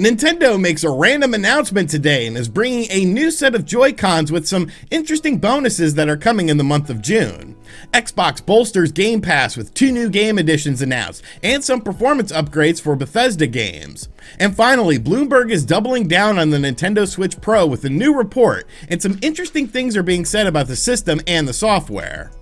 Nintendo makes a random announcement today and is bringing a new set of Joy-Cons with some interesting bonuses that are coming in the month of June. Xbox bolsters Game Pass with 2 new game editions announced, and some performance upgrades for Bethesda games. And finally, Bloomberg is doubling down on the Nintendo Switch Pro with a new report, and some interesting things are being said about the system and the software.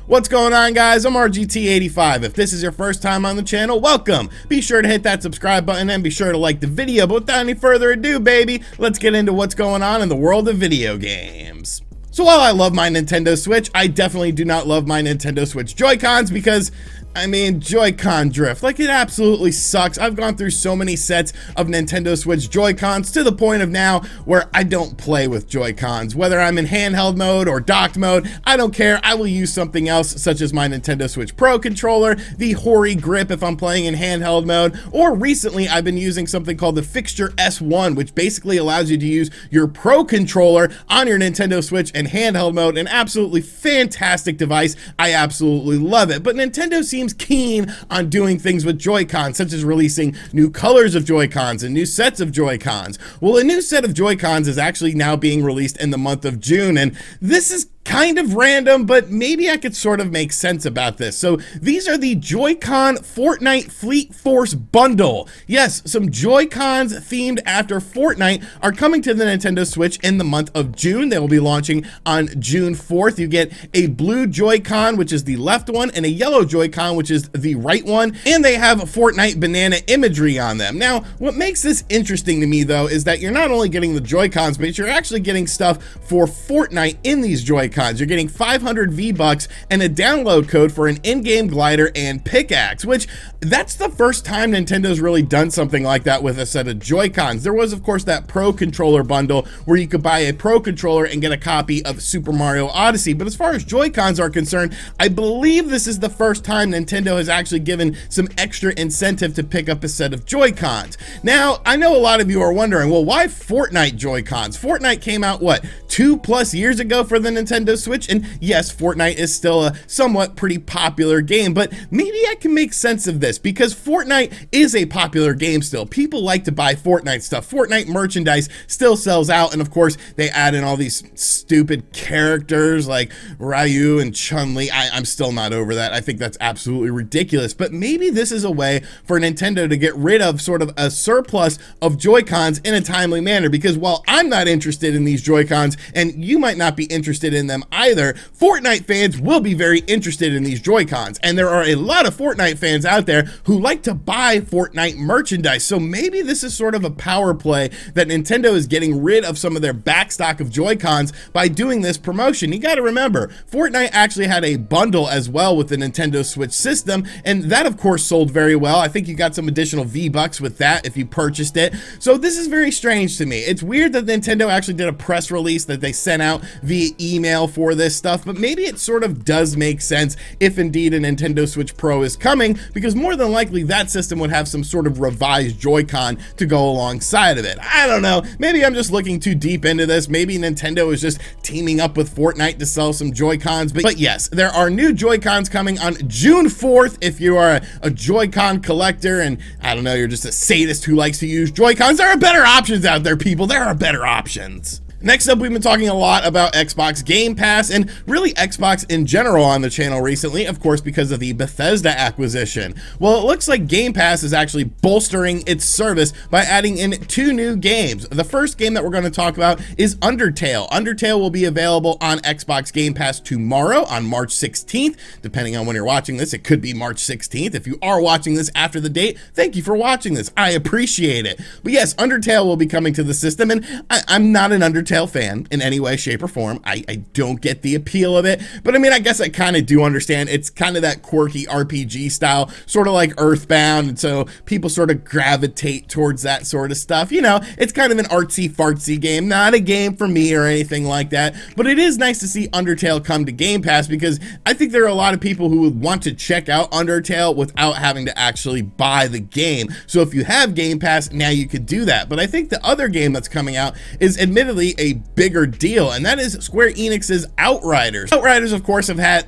What's going on, guys? I'm RGT85. If this is your first time on the channel, welcome. Be sure to hit that subscribe button and be sure to like the video. But without any further ado, baby, let's get into what's going on in the world of video games. So while I love my Nintendo Switch, I definitely do not love my Nintendo Switch Joy-Cons because, I mean, Joy-Con drift, like, it absolutely sucks. I've gone through so many sets of Nintendo Switch Joy-Cons to the point of now where I don't play with Joy-Cons. Whether I'm in handheld mode or docked mode, I don't care. I will use something else, such as my Nintendo Switch Pro controller, the Hori grip if I'm playing in handheld mode, or recently I've been using something called the Fixture S1, which basically allows you to use your Pro controller on your Nintendo Switch in handheld mode. An absolutely fantastic device. I absolutely love it. But Nintendo seems keen on doing things with Joy-Cons, such as releasing new colors of Joy-Cons and new sets of Joy-Cons. Well, a new set of Joy-Cons is actually now being released in the month of June, and this is kind of random, but maybe I could sort of make sense about this. So these are the Joy-Con Fortnite Fleet Force Bundle. Yes, some Joy-Cons themed after Fortnite are coming to the Nintendo Switch in the month of June. They will be launching on June 4th. You get a blue Joy-Con, which is the left one, and a yellow Joy-Con, which is the right one, and they have Fortnite banana imagery on them. Now, what makes this interesting to me, though, is that you're not only getting the Joy-Cons, but you're actually getting stuff for Fortnite in these Joy-Cons. You're getting 500 V-Bucks and a download code for an in-game glider and pickaxe, which that's the first time Nintendo's really done something like that with a set of Joy-Cons. There was, of course, that Pro Controller bundle where you could buy a Pro Controller and get a copy of Super Mario Odyssey. But as far as Joy-Cons are concerned, I believe this is the first time Nintendo has actually given some extra incentive to pick up a set of Joy-Cons. Now, I know a lot of you are wondering, well, why Fortnite Joy-Cons? Fortnite came out, what, 2+ years ago for the Nintendo Switch, and yes, Fortnite is still a somewhat pretty popular game, but maybe I can make sense of this because Fortnite is a popular game still. People like to buy Fortnite stuff. Fortnite merchandise still sells out, and of course they add in all these stupid characters like Ryu and Chun-Li. I'm still not over that. I think that's absolutely ridiculous, but maybe this is a way for Nintendo to get rid of sort of a surplus of Joy-Cons in a timely manner, because while I'm not interested in these Joy-Cons and you might not be interested in them either, Fortnite fans will be very interested in these Joy-Cons, and there are a lot of Fortnite fans out there who like to buy Fortnite merchandise. So maybe this is sort of a power play that Nintendo is getting rid of some of their backstock of Joy-Cons by doing this promotion. You got to remember, Fortnite actually had a bundle as well with the Nintendo Switch system, and that of course sold very well. I think you got some additional V-Bucks with that if you purchased it. So this is very strange to me. It's weird that Nintendo actually did a press release that they sent out via email for this stuff, but maybe it sort of does make sense if indeed a Nintendo Switch Pro is coming, because more than likely that system would have some sort of revised Joy-Con to go alongside of it. I don't know, maybe I'm just looking too deep into this. Maybe Nintendo is just teaming up with Fortnite to sell some Joy-Cons, but yes, there are new Joy-Cons coming on June 4th. If you are a Joy-Con collector and, I don't know, you're just a sadist who likes to use Joy-Cons, there are better options out there, people. There are better options. Next up, we've been talking a lot about Xbox Game Pass and really Xbox in general on the channel recently, of course, because of the Bethesda acquisition. Well, it looks like Game Pass is actually bolstering its service by adding in 2 new games. The first game that we're going to talk about is Undertale. Undertale will be available on Xbox Game Pass tomorrow on March 16th. Depending on when you're watching this, it could be March 16th. If you are watching this after the date, thank you for watching this. I appreciate it. But yes, Undertale will be coming to the system, and I'm not an Undertale fan in any way, shape, or form. I don't get the appeal of it, but I mean, I guess I kind of do understand. It's kind of that quirky RPG style, sort of like Earthbound, and so people sort of gravitate towards that sort of stuff. You know, it's kind of an artsy-fartsy game, not a game for me or anything like that, but it is nice to see Undertale come to Game Pass, because I think there are a lot of people who would want to check out Undertale without having to actually buy the game. So if you have Game Pass, now you could do that. But I think the other game that's coming out is admittedly a bigger deal, and that is Square Enix's Outriders. Outriders, of course, have had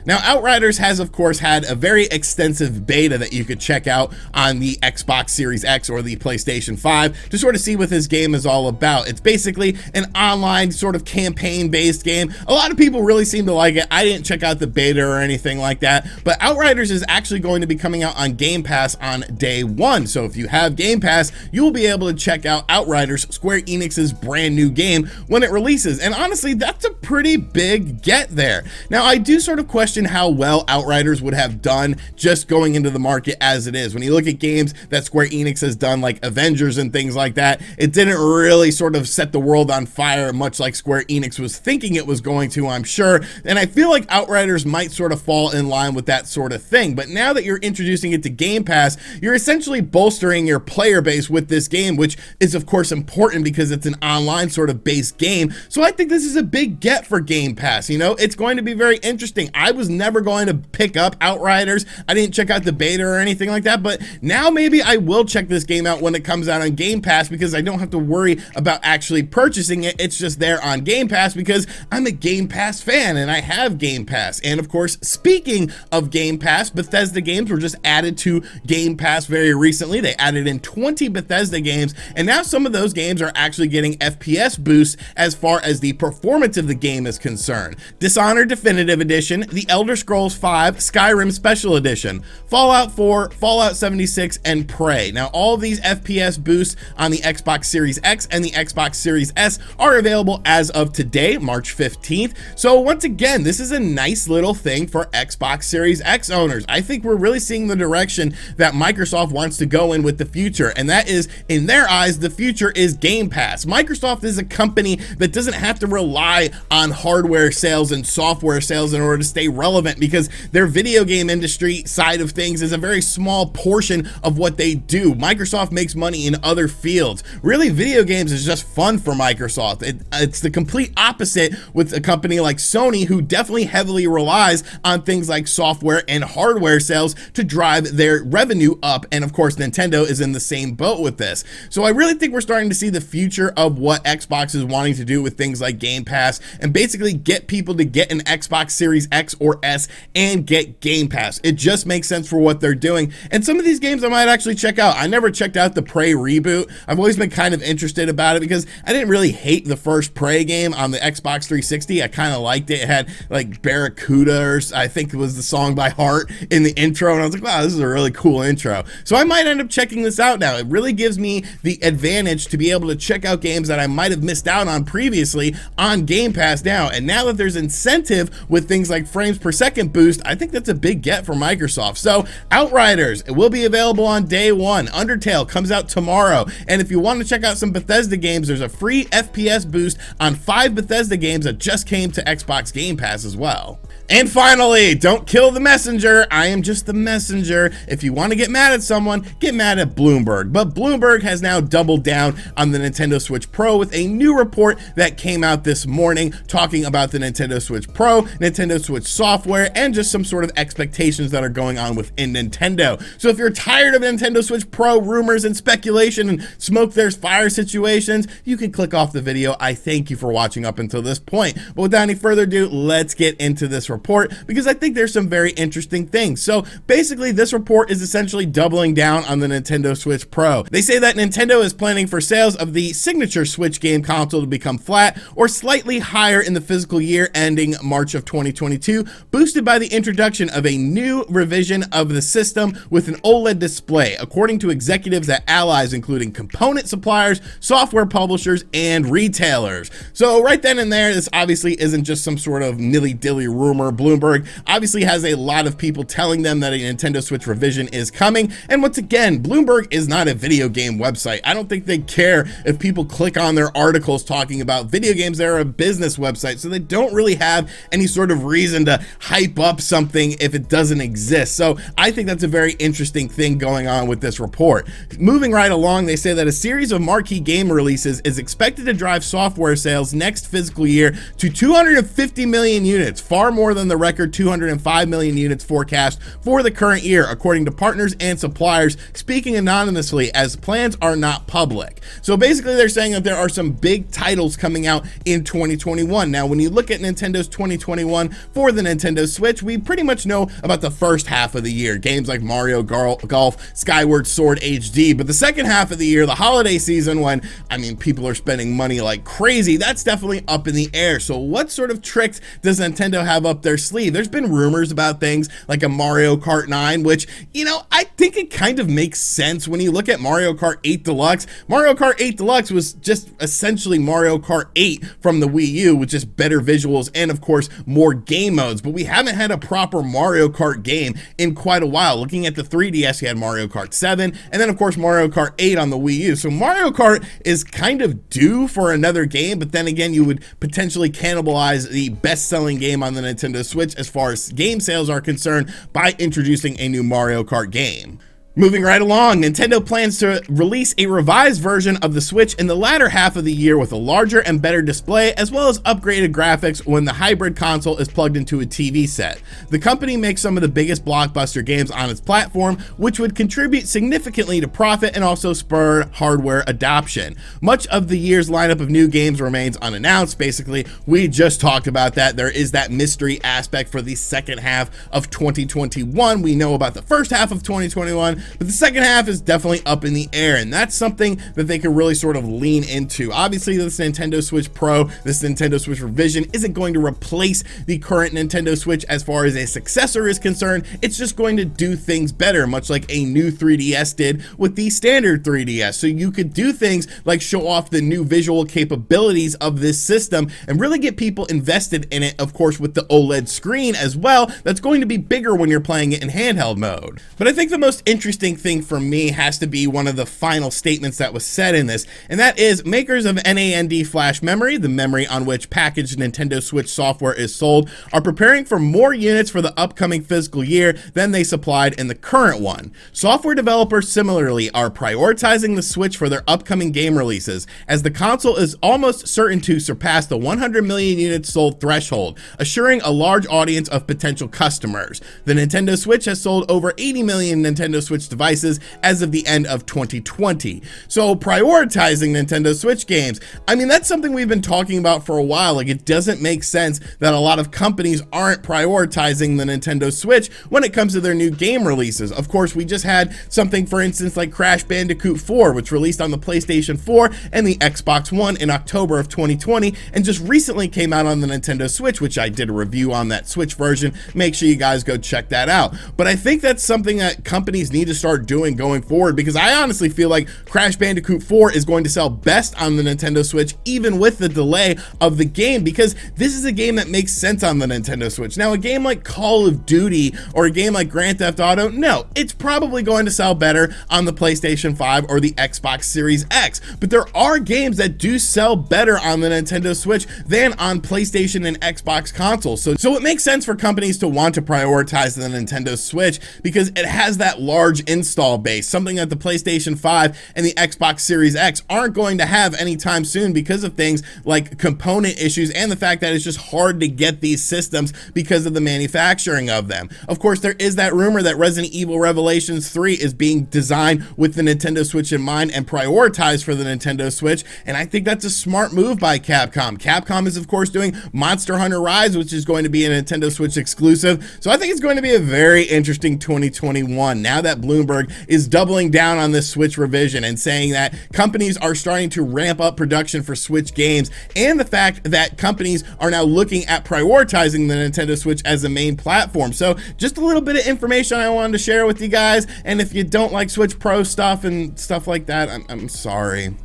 Now, Outriders has, of course, had a very extensive beta that you could check out on the Xbox Series X or the PlayStation 5 to sort of see what this game is all about. It's basically an online sort of campaign-based game. A lot of people really seem to like it. I didn't check out the beta or anything like that, but Outriders is actually going to be coming out on Game Pass on day one. So if you have Game Pass, you'll be able to check out Outriders, Square Enix's brand new game, when it releases. And honestly, that's a pretty big get there. Now, I do sort of question how well Outriders would have done just going into the market as it is. When you look at games that Square Enix has done, like Avengers and things like that, it didn't really sort of set the world on fire, much like Square Enix was thinking it was going to, I'm sure. And I feel like Outriders might sort of fall in line with that sort of thing. But now that you're introducing it to Game Pass, you're essentially bolstering your player base with this game, which is of course important because it's an online sort of based game. So I think this is a big get for Game Pass. You know, it's going to be very interesting. I was never going to pick up Outriders. I didn't check out the beta or anything like that, but now maybe I will check this game out when it comes out on Game Pass because I don't have to worry about actually purchasing it. It's just there on Game Pass because I'm a Game Pass fan and I have Game Pass. And of course, speaking of Game Pass, Bethesda games were just added to Game Pass very recently. They added in 20 Bethesda games, and now some of those games are actually getting FPS boosts as far as the performance of the game is concerned. Dishonored Definitive Edition, The Elder Scrolls V Skyrim Special Edition, Fallout 4, Fallout 76, and Prey. Now, all of these FPS boosts on the Xbox Series X and the Xbox Series S are available as of today, March 15th. So once again, this is a nice little thing for Xbox Series X owners. I think we're really seeing the direction that Microsoft wants to go in with the future, and that is, in their eyes, the future is Game Pass. Microsoft is a company that doesn't have to rely on hardware sales and software sales in order to stay relevant because their video game industry side of things is a very small portion of what they do. Microsoft makes money in other fields. Really, video games is just fun for Microsoft. It's the complete opposite with a company like Sony, who definitely heavily relies on things like software and hardware sales to drive their revenue up. And of course, Nintendo is in the same boat with this. So I really think we're starting to see the future of what Xbox is wanting to do with things like Game Pass and basically get people to get an Xbox Series X or S and get Game Pass. It just makes sense for what they're doing. And some of these games I might actually check out. I never checked out the Prey reboot. I've always been kind of interested about it because I didn't really hate the first Prey game on the Xbox 360. I kind of liked it. It had like Barracuda, or I think it was the song by Heart in the intro, and I was like, wow, this is a really cool intro. So I might end up checking this out now. It really gives me the advantage to be able to check out games that I might have missed out on previously on Game Pass now. And now that there's incentive with things like frames per second boost, I think that's a big get for Microsoft. So Outriders, it will be available on day one. Undertale comes out tomorrow. And if you want to check out some Bethesda games, there's a free FPS boost on 5 Bethesda games that just came to Xbox Game Pass as well. And finally, don't kill the messenger. I am just the messenger. If you want to get mad at someone, get mad at Bloomberg. But Bloomberg has now doubled down on the Nintendo Switch Pro with a new report that came out this morning talking about the Nintendo Switch Pro, Nintendo Switch software, and just some sort of expectations that are going on within Nintendo. So if you're tired of Nintendo Switch Pro rumors and speculation and smoke there's fire situations, you can click off the video. I thank you for watching up until this point. But without any further ado, let's get into this report because I think there's some very interesting things. So basically, this report is essentially doubling down on the Nintendo Switch Pro. They say that Nintendo is planning for sales of the signature Switch game console to become flat or slightly higher in the fiscal year ending March of 2022, boosted by the introduction of a new revision of the system with an OLED display, according to executives at Allies, including component suppliers, software publishers, and retailers. So right then and there, this obviously isn't just some sort of nilly-dilly rumor. Bloomberg obviously has a lot of people telling them that a Nintendo Switch revision is coming. And once again, Bloomberg is not a video game website. I don't think they care if people click on their articles talking about video games. They're a business website, so they don't really have any sort of reason to hype up something if it doesn't exist. So I think that's a very interesting thing going on with this report. Moving right along, they say that a series of marquee game releases is expected to drive software sales next fiscal year to 250 million units, far more than the record 205 million units forecast for the current year, according to partners and suppliers speaking anonymously, as plans are not public. So basically, they're saying that there are some big titles coming out in 2021. Now, when you look at Nintendo's 2021 for the Nintendo Switch, we pretty much know about the first half of the year, games like Mario Golf, Skyward Sword HD, but the second half of the year, the holiday season, when, I mean, people are spending money like crazy, that's definitely up in the air. So what sort of tricks does Nintendo have up their sleeve? There's been rumors about things like a Mario Kart 9, which, you know, I think it kind of makes sense when you look at Mario Kart 8 Deluxe. Mario Kart 8 Deluxe was just essentially Mario Kart 8 from the Wii U with just better visuals and, of course, more game modes, but we haven't had a proper Mario Kart game in quite a while. Looking at the 3DS, you had Mario Kart 7, and then, of course, Mario Kart 8 on the Wii U. So Mario Kart is kind of due for another game, but then again, you would potentially cannibalize the best-selling game on the Nintendo Switch as far as game sales are concerned by introducing a new Mario Kart game. Moving right along, Nintendo plans to release a revised version of the Switch in the latter half of the year with a larger and better display, as well as upgraded graphics when the hybrid console is plugged into a TV set. The company makes some of the biggest blockbuster games on its platform, which would contribute significantly to profit and also spur hardware adoption. Much of the year's lineup of new games remains unannounced. Basically, we just talked about that. There is that mystery aspect for the second half of 2021. We know about the first half of 2021, but the second half is definitely up in the air, and that's something that they can really sort of lean into. Obviously, this Nintendo Switch Pro, this Nintendo Switch Revision isn't going to replace the current Nintendo Switch as far as a successor is concerned. It's just going to do things better, much like a new 3DS did with the standard 3DS. So you could do things like show off the new visual capabilities of this system and really get people invested in it, of course, with the OLED screen as well. That's going to be bigger when you're playing it in handheld mode. But I think the most interesting thing for me has to be one of the final statements that was said in this, and that is makers of NAND flash memory, the memory on which packaged Nintendo Switch software is sold, are preparing for more units for the upcoming fiscal year than they supplied in the current one. Software developers similarly are prioritizing the Switch for their upcoming game releases, as the console is almost certain to surpass the 100 million units sold threshold, assuring a large audience of potential customers. The Nintendo Switch has sold over 80 million Nintendo Switch devices as of the end of 2020. So prioritizing Nintendo Switch games, I mean, that's something we've been talking about for a while. Like, it doesn't make sense that a lot of companies aren't prioritizing the Nintendo Switch when it comes to their new game releases. Of course, we just had something, for instance, like Crash Bandicoot 4, which released on the PlayStation 4 and the Xbox One in October of 2020, and just recently came out on the Nintendo Switch, which I did a review on that Switch version. Make sure you guys go check that out. But I think that's something that companies need to start doing going forward, because I honestly feel like Crash Bandicoot 4 is going to sell best on the Nintendo Switch, even with the delay of the game, because this is a game that makes sense on the Nintendo Switch. Now, a game like Call of Duty or a game like Grand Theft Auto, no, it's probably going to sell better on the PlayStation 5 or the Xbox Series X, but there are games that do sell better on the Nintendo Switch than on PlayStation and Xbox consoles. So it makes sense for companies to want to prioritize the Nintendo Switch because it has that large install base, something that the PlayStation 5 and the Xbox Series X aren't going to have anytime soon because of things like component issues and the fact that it's just hard to get these systems because of the manufacturing of them. Of course, there is that rumor that Resident Evil Revelations 3 is being designed with the Nintendo Switch in mind and prioritized for the Nintendo Switch, and I think that's a smart move by Capcom. Capcom is, of course, doing Monster Hunter Rise, which is going to be a Nintendo Switch exclusive, so I think it's going to be a very interesting 2021 now that Bloomberg is doubling down on this Switch revision and saying that companies are starting to ramp up production for Switch games, and the fact that companies are now looking at prioritizing the Nintendo Switch as a main platform. So just a little bit of information I wanted to share with you guys, and if you don't like Switch Pro stuff and stuff like that, I'm sorry.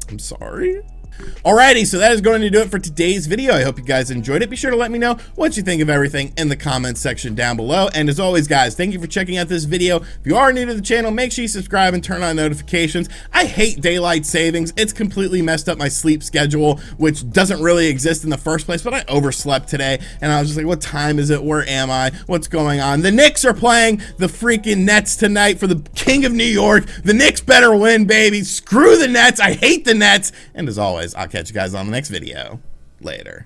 I'm sorry. Alrighty, so that is going to do it for today's video. I hope you guys enjoyed it. Be sure to let me know what you think of everything in the comments section down below. And as always, guys, thank you for checking out this video. If you are new to the channel, make sure you subscribe and turn on notifications. I hate daylight savings. It's completely messed up my sleep schedule, which doesn't really exist in the first place, but I overslept today, and I was just like, what time is it? Where am I? What's going on? The Knicks are playing the freaking Nets tonight for the King of New York. The Knicks better win, baby. Screw the Nets. I hate the Nets. And as always, I'll catch you guys on the next video. Later.